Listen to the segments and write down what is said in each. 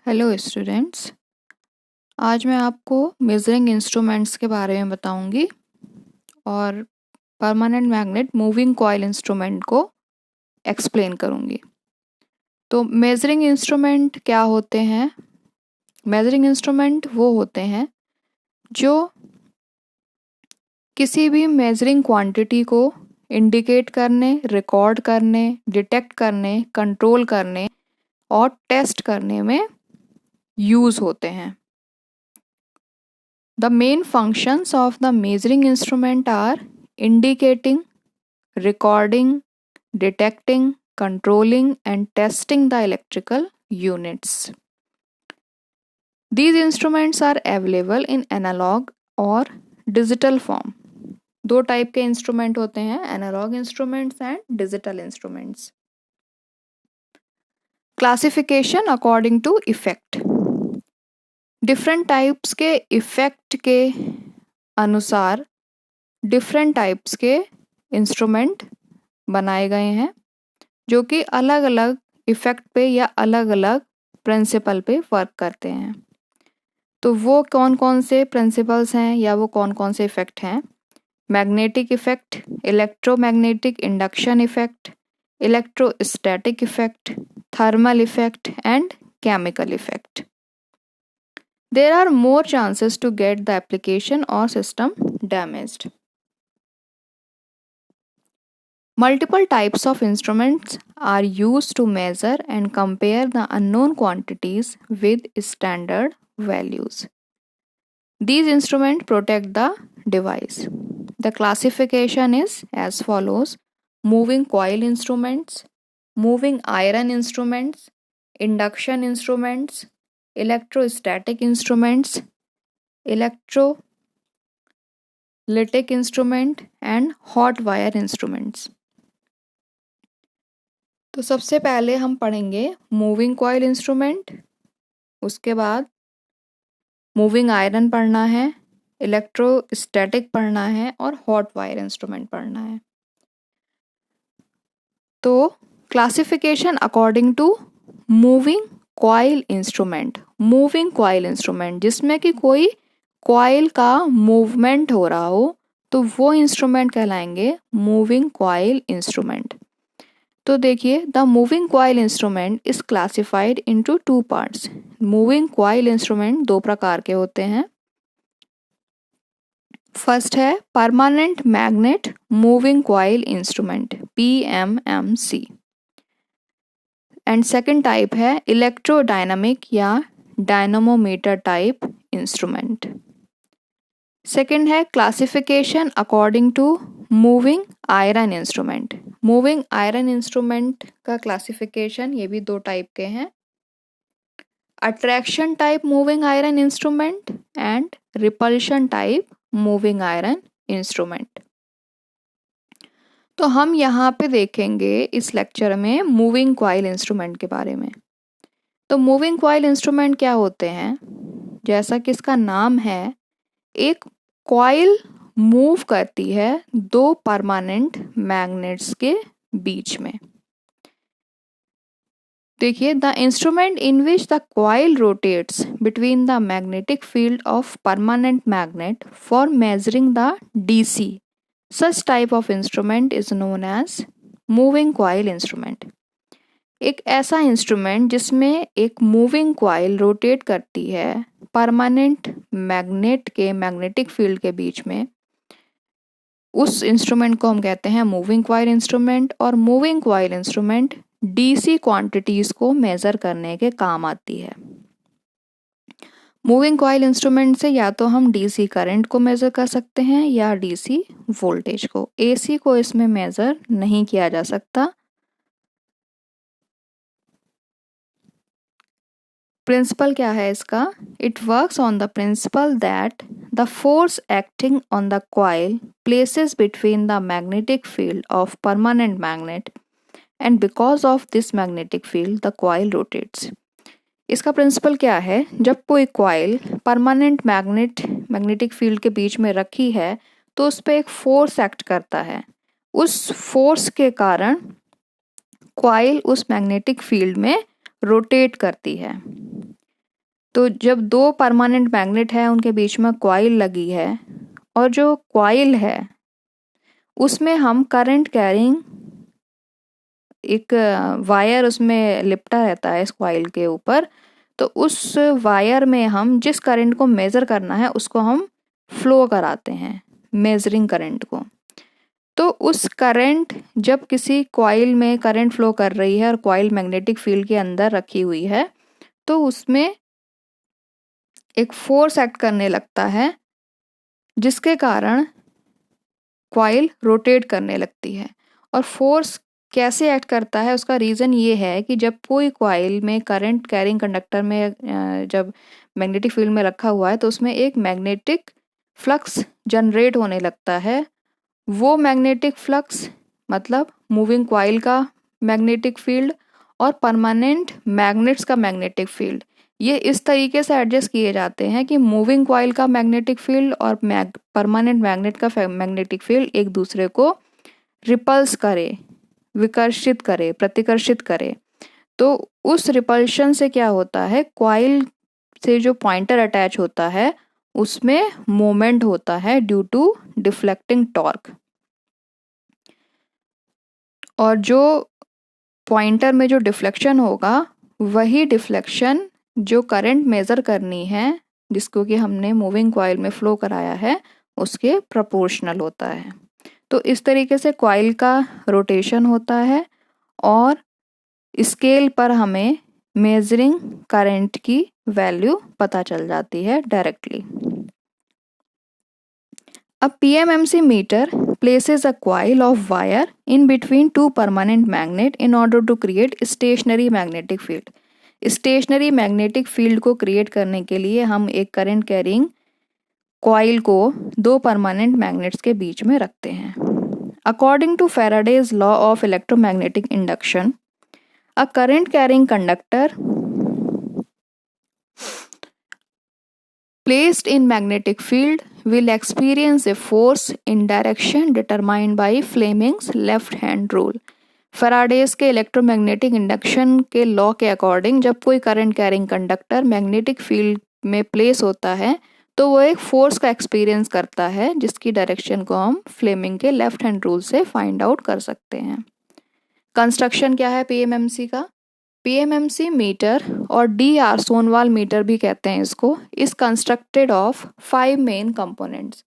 Hello students, आज मैं आपको मेजरिंग इंस्ट्रूमेंट्स के बारे में बताऊंगी और permanent magnet moving coil instrument को एक्सप्लेन करूंगी। तो मेजरिंग इंस्ट्रूमेंट क्या होते हैं? मेजरिंग इंस्ट्रूमेंट वो होते हैं जो किसी भी मेजरिंग क्वांटिटी को इंडिकेट करने, रिकॉर्ड करने, डिटेक्ट करने, कंट्रोल करने और टेस्ट करने में यूज़ होते हैं। The main functions of the measuring instrument are indicating, recording, detecting, controlling, and testing the electrical units. These instruments are available in analog or digital form. दो type के instrument होते हैं, analogue instruments and digital instruments. Classification according to effect. Different types के effect के अनुसार different types के instrument बनाए गए हैं जो कि अलग अलग इफ़ेक्ट पे या अलग अलग प्रिंसिपल पे वर्क करते हैं। तो वो कौन कौन से प्रिंसिपल्स हैं या वो कौन कौन से इफ़ेक्ट हैं? Magnetic effect, electromagnetic induction effect, electrostatic effect, thermal effect and chemical effect. There are more chances to get the application or system damaged. Multiple types of instruments are used to measure and compare the unknown quantities with standard values. These instruments protect the device. The classification is as follows: moving coil instruments, moving iron instruments, induction instruments, electrostatic instruments, electrolytic instrument and hot wire instruments. तो सबसे पहले हम पढ़ेंगे moving coil instrument, उसके बाद moving iron पढ़ना है, electrostatic पढ़ना है और हॉट वायर इंस्ट्रूमेंट पढ़ना है। तो classification according to moving coil instrument. Moving coil instrument जिसमें कि कोई कॉइल का मूवमेंट हो रहा हो तो वो इंस्ट्रूमेंट कहलाएंगे मूविंग कॉइल इंस्ट्रूमेंट। तो देखिए, the moving coil instrument is classified into two parts. Moving coil instrument दो प्रकार के होते हैं। फर्स्ट है permanent magnet moving coil instrument, PMMC, and second type है इलेक्ट्रोडायनामिक या डायनामोमीटर टाइप इंस्ट्रूमेंट। सेकंड है classification according to moving iron instrument. Moving iron instrument का क्लासिफिकेशन ये भी दो टाइप के हैं, attraction type moving iron instrument and repulsion type moving iron instrument. तो हम यहाँ पे देखेंगे इस लेक्चर में मूविंग कॉइल इंस्ट्रूमेंट के बारे में। तो मूविंग कॉइल इंस्ट्रूमेंट क्या होते हैं? जैसा कि इसका नाम है, एक कॉइल मूव करती है दो परमानेंट मैग्नेट्स के बीच में। देखिए, the instrument in which the coil rotates between the magnetic field of permanent magnet for measuring the DC, such type of instrument is known as moving coil instrument. एक ऐसा instrument जिसमें एक moving coil rotate करती है permanent magnet के magnetic field के बीच में, उस इंस्ट्रूमेंट को हम कहते हैं मूविंग कॉइल इंस्ट्रूमेंट। और moving coil instrument DC quantities को मेज़र करने के काम आती है। मूविंग कॉइल इंस्ट्रूमेंट से या तो हम DC करंट को मेज़र कर सकते हैं या DC वोल्टेज को। AC को इसमें मेज़र नहीं किया जा सकता। प्रिंसिपल क्या है इसका? It works on the principal that the force acting on the coil places between the magnetic field of permanent magnet and because of this magnetic field the coil rotates. इसका principal क्या है? जब कोई coil permanent magnetic field के बीच में रखी है तो उस पर एक फोर्स एक्ट करता है। उस फोर्स के कारण कॉइल उस मैग्नेटिक फील्ड में रोटेट करती है। तो जब दो परमानेंट मैग्नेट है उनके बीच में कॉइल लगी है और जो कॉइल है उसमें हम करंट कैरिंग एक वायर उसमें लिपटा रहता है इस कॉइल के ऊपर, तो उस वायर में हम जिस करंट को मेज़र करना है उसको हम फ्लो कराते हैं, मेजरिंग करंट को। तो उस करंट जब किसी कॉइल में करंट फ्लो कर रही है और कॉइल मैग्नेटिक फील्ड के अंदर रखी हुई है तो उसमें एक फोर्स एक्ट करने लगता है जिसके कारण कॉइल रोटेट करने लगती है। और फोर्स कैसे एक्ट करता है उसका रीज़न ये है कि जब कोई कॉइल में करंट कैरिंग कंडक्टर में जब मैग्नेटिक फील्ड में रखा हुआ है तो उसमें एक मैग्नेटिक फ्लक्स जनरेट होने लगता है। वो मैग्नेटिक फ्लक्स मतलब मूविंग कॉइल का मैग्नेटिक फील्ड और परमानेंट मैग्नेट्स का मैग्नेटिक फील्ड, ये इस तरीके से एडजस्ट किए जाते हैं कि मूविंग कॉइल का मैग्नेटिक फील्ड और परमानेंट मैग्नेट का मैग्नेटिक फील्ड एक दूसरे को रिपल्स करे, विकर्षित करे, प्रतिकर्षित करे। तो उस रिपल्शन से क्या होता है, कॉइल से जो पॉइंटर अटैच होता है उसमें मोमेंट होता है ड्यू टू डिफ्लेक्टिंग टॉर्क। और जो पॉइंटर में जो डिफ्लेक्शन होगा वही डिफ्लेक्शन जो करंट मेज़र करनी है जिसको कि हमने मूविंग कॉइल में फ्लो कराया है उसके प्रोपोर्शनल होता है। तो इस तरीके से कॉइल का रोटेशन होता है और स्केल पर हमें मेजरिंग करंट की वैल्यू पता चल जाती है directly. A PMMC meter places a coil of wire in between two permanent magnets in order to create stationary magnetic field. Stationary magnetic field को क्रिएट करने के लिए हम एक करंट कैरिंग कॉइल को दो परमानेंट मैग्नेट्स के बीच में रखते हैं। According to Faraday's law of electromagnetic induction, a current carrying conductor placed in magnetic field will experience a force in direction determined by Fleming's left hand rule. Faraday's के electromagnetic induction के law के according जब कोई current carrying conductor magnetic field में place होता है तो वो एक फोर्स का एक्सपीरियंस करता है जिसकी डायरेक्शन को हम फ्लेमिंग के लेफ्ट हैंड रूल से फाइंड आउट कर सकते हैं। कंस्ट्रक्शन क्या है पीएमएमसी का? पीएमएमसी मीटर और डी.आर. सोनवाल मीटर भी कहते हैं इसको, is constructed of 5 main components.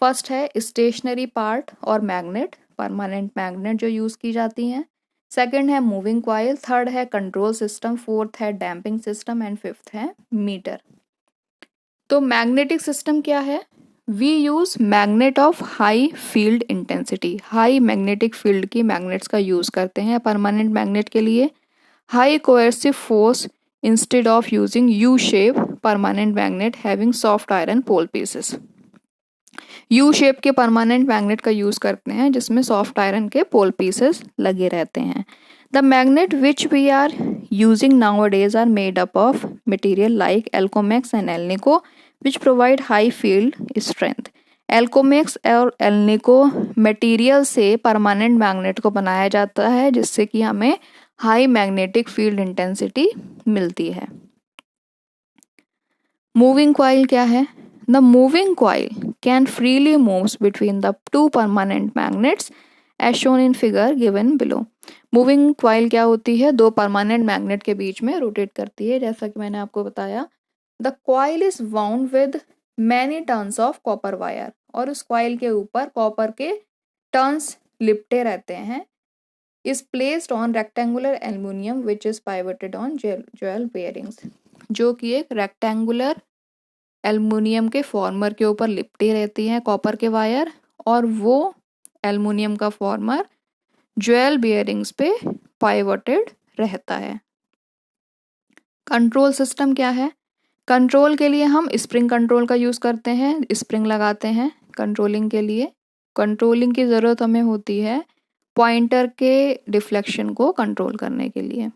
First है स्टेशनरी पार्ट और मैग्नेट, परमानेंट मैग्नेट जो यूज़ की जाती हैं। सेकंड है मूविंग कॉइल, थर्ड है कंट्रोल सिस्टम, फोर्थ है डैम्पिंग सिस्टम एंड फिफ्थ है मीटर। तो मैग्नेटिक सिस्टम क्या है? We use magnet of high field intensity, high magnetic field की मैग्नेट्स का यूज़ करते हैं परमानेंट मैग्नेट के लिए। High coercive force instead of using U shape permanent magnet having soft iron pole pieces. U shape के permanent magnet का use करते हैं जिसमें सॉफ्ट आयरन के पोल पीसेस लगे रहते हैं। The magnet which we are using nowadays are made up of material like alcomax and alnico which provide high field strength. Alcomax और एल्निको मटेरियल से परमानेंट मैग्नेट को बनाया जाता है जिससे कि हमें हाई मैग्नेटिक फील्ड इंटेंसिटी मिलती है। मूविंग कॉइल क्या है? The moving coil can freely moves between the two permanent magnets as shown in figure given below. Moving coil क्या होती है? दो परमानेंट मैग्नेट के बीच में रोटेट करती है जैसा कि मैंने आपको बताया। The coil is wound with many turns of copper wire, और उस कॉइल के ऊपर कॉपर के टर्न्स लिपटे रहते हैं। is placed on rectangular aluminum which is pivoted on jewel bearings, जो कि एक रेक्टेंगुलर एल्युमिनियम के फॉर्मर के ऊपर लिपटी रहती हैं कॉपर के वायर, और वो एल्युमिनियम का फॉर्मर ज्वेल बियरिंग्स पे पाइवोटेड रहता है। कंट्रोल सिस्टम क्या है? कंट्रोल के लिए हम स्प्रिंग कंट्रोल का यूज़ करते हैं, स्प्रिंग लगाते हैं कंट्रोलिंग के लिए। कंट्रोलिंग की ज़रूरत हमें होती है पॉइंटर के डिफ्लेक्शन को कंट्रोल करने के लिए।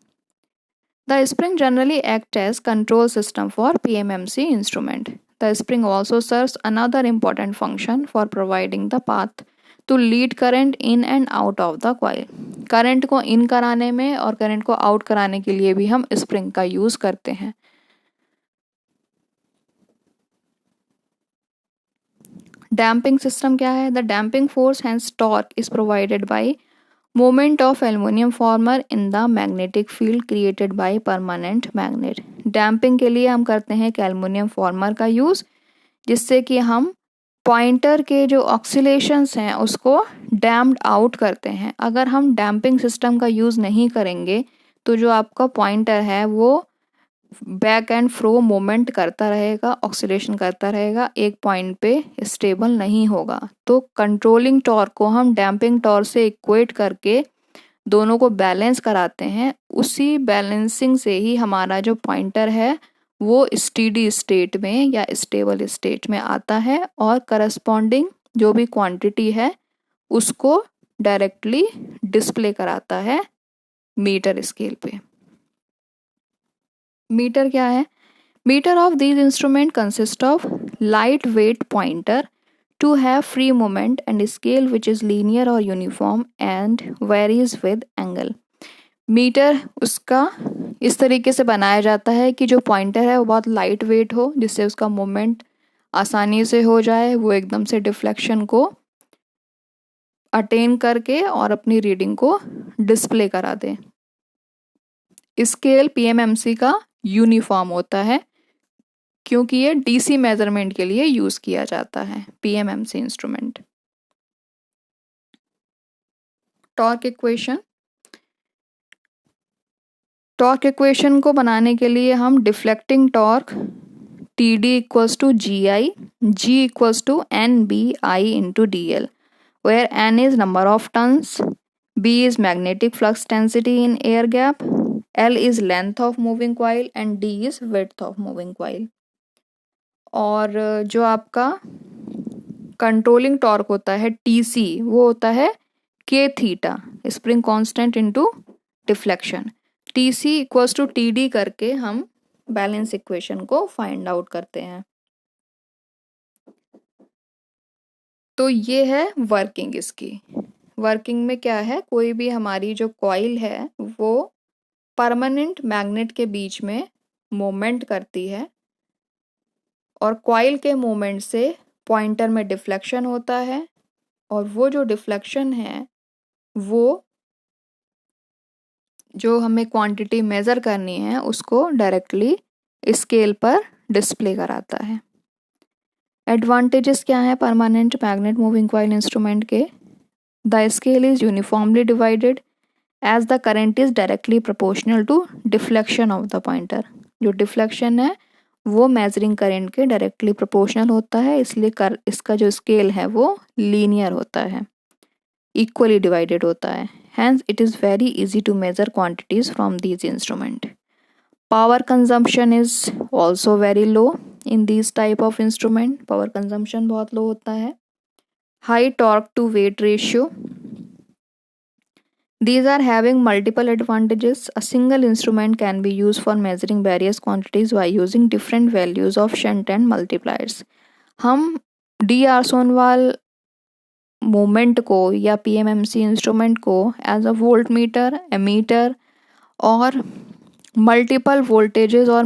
The spring generally act as control system for PMMC instrument. The spring also serves another important function for providing the path to lead current in and out of the coil. Current को in कराने में और current को out कराने के लिए भी हम स्प्रिंग का यूज़ करते हैं। डैम्पिंग सिस्टम क्या है? The damping force hence torque is provided by moment of aluminium former in the magnetic field created by permanent magnet. Damping के लिए हम करते हैं कि एल्युमिनियम फॉर्मर का यूज़, जिससे कि हम पॉइंटर के जो ऑक्सीलेशंस हैं उसको डैम्प्ड आउट करते हैं। अगर हम डैम्पिंग सिस्टम का यूज़ नहीं करेंगे तो जो आपका पॉइंटर है वो बैक एंड फ्रो मूवमेंट करता रहेगा, ऑक्सीलेशन करता रहेगा, एक पॉइंट पे स्टेबल नहीं होगा। तो कंट्रोलिंग टॉर्क को हम डैम्पिंग टॉर्क से इक्वेट करके दोनों को बैलेंस कराते हैं। उसी बैलेंसिंग से ही हमारा जो पॉइंटर है वो स्टेडी स्टेट में या स्टेबल स्टेट में आता है और करस्पॉन्डिंग जो भी क्वांटिटी है उसको डायरेक्टली डिस्प्ले कराता है मीटर स्केल पे। मीटर क्या है? Meter of these instrument consist of light weight pointer to have free movement and scale which is linear or uniform and varies with angle। Meter उसका इस तरीके से बनाया जाता है कि जो पॉइंटर है वो बहुत लाइट वेट हो, जिससे उसका मूवमेंट आसानी से हो जाए, वो एकदम से डिफ्लेक्शन को अटेन करके और अपनी रीडिंग को डिस्प्ले करा दे। स्केल पीएमएमसी का यूनिफॉर्म होता है क्योंकि ये डीसी मेजरमेंट के लिए यूज किया जाता है PMMC instrument. Torque equation, torque equation को बनाने के लिए हम deflecting torque T D equals to G I, G equals to N B I into D L, where N is number of turns, B is magnetic flux density in air gap, L is length of moving coil and D is width of moving coil. और जो आपका controlling torque होता है TC, वो होता है K theta, spring constant into deflection. TC equals to TD करके हम बैलेंस इक्वेशन को फाइंड आउट करते हैं। तो ये है वर्किंग इसकी। वर्किंग में क्या है, कोई भी हमारी जो कॉइल है वो परमानेंट मैग्नेट के बीच में मूवमेंट करती है और कॉइल के मूवमेंट से पॉइंटर में डिफ्लेक्शन होता है और वो जो डिफ्लेक्शन है वो जो हमें क्वांटिटी मेज़र करनी है उसको डायरेक्टली स्केल पर डिस्प्ले कराता है। एडवांटेजेस क्या है permanent magnet moving coil instrument के? The scale is uniformly divided as the current is directly proportional to deflection of the pointer. जो डिफ्लेक्शन है वो मेजरिंग करंट के डायरेक्टली प्रोपोर्शनल होता है, इसलिए इसका जो स्केल है वो लीनियर होता है, इक्वली डिवाइडेड होता है। Hence, it is very easy to measure quantities from these instruments. Power consumption is also very low in these type of instrument. Power consumption बहुत low होता है। High torque to weight ratio. These are having multiple advantages. A single instrument can be used for measuring various quantities by using different values of shunt and multipliers. हम d'Arsonval moment को या PMMC instrument को as a voltmeter, ammeter और multiple voltages और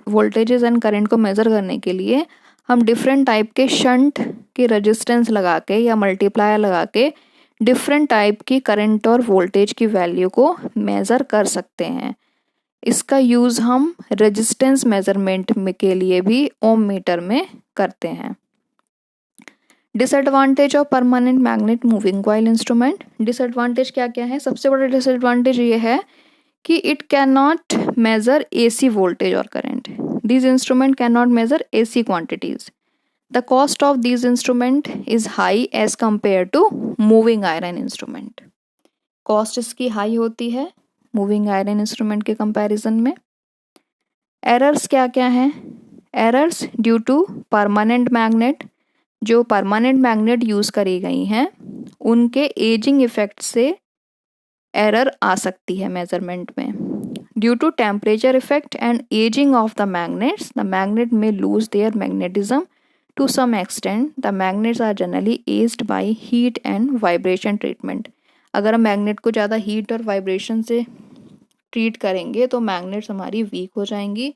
voltages and current को measure करने के लिए हम डिफरेंट टाइप के शंट के रेजिस्टेंस लगा के या मल्टीप्लायर लगा के डिफरेंट टाइप की करंट और वोल्टेज की वैल्यू को मेज़र कर सकते हैं। इसका यूज़ हम रेजिस्टेंस मेज़रमेंट के लिए भी ओम मीटर में करते हैं। Disadvantage of permanent magnet moving coil instrument. Disadvantage क्या क्या है? सबसे बड़ा डिसएडवांटेज ये है कि it can not measure AC voltage और current. These instrument can not measure AC quantities. The cost of these instrument is high as compare to moving iron instrument. Cost इसकी हाई होती है मूविंग आयरन इंस्ट्रूमेंट के comparison में। Errors क्या क्या हैं? Errors due to permanent magnet, जो permanent magnet use करी गई हैं उनके एजिंग इफेक्ट से एरर आ सकती है मेजरमेंट में। Due to temperature effect and ageing of the magnets, the magnet में lose their magnetism to some extent. The magnets are generally aged by heat and vibration treatment. अगर हम magnet को ज़्यादा हीट और वाइब्रेशन से treat करेंगे तो magnets हमारी वीक हो जाएंगी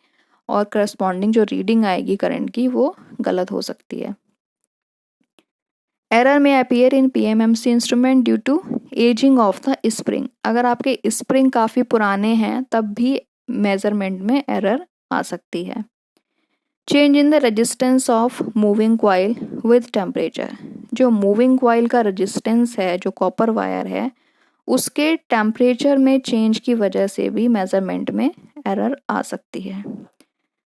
और करस्पॉन्डिंग जो रीडिंग आएगी करंट की वो गलत हो सकती है। एरर में appear in PMMC instrument due to ageing of the spring. अगर आपके स्प्रिंग काफ़ी पुराने हैं तब भी मेजरमेंट में एरर आ सकती है। Change in the resistance of moving coil with temperature. जो मूविंग कॉइल का रेजिस्टेंस है, जो कॉपर वायर है, उसके टेम्परेचर में चेंज की वजह से भी मेजरमेंट में एरर आ सकती है।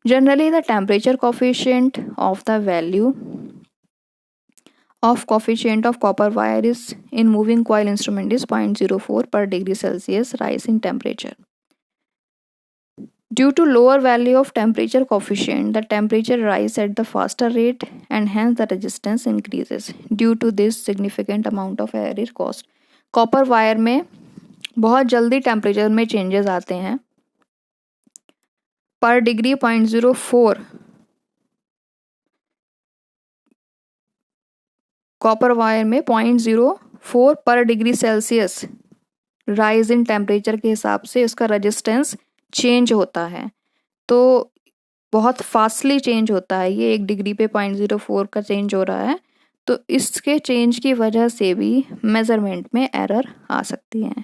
Generally the temperature coefficient of the value of coefficient of copper wire is in moving coil instrument is 0.04 per degree Celsius rise in temperature. Due to lower value of temperature coefficient, the temperature rise at the faster rate and hence the resistance increases. Due to this, significant amount of error is caused. Copper wire में बहुत जल्दी temperature में changes आते हैं। पर degree 0.04 copper wire में 0.04 पर degree Celsius rise in temperature के हिसाब से उसका रेजिस्टेंस चेंज होता है। तो बहुत फास्टली चेंज होता है, ये 1 डिग्री पे 0.04 का चेंज हो रहा है। तो इसके चेंज की वजह से भी मेज़रमेंट में एरर आ सकती है।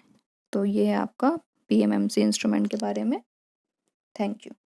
तो ये है आपका PMMC इंस्ट्रूमेंट के बारे में। Thank you.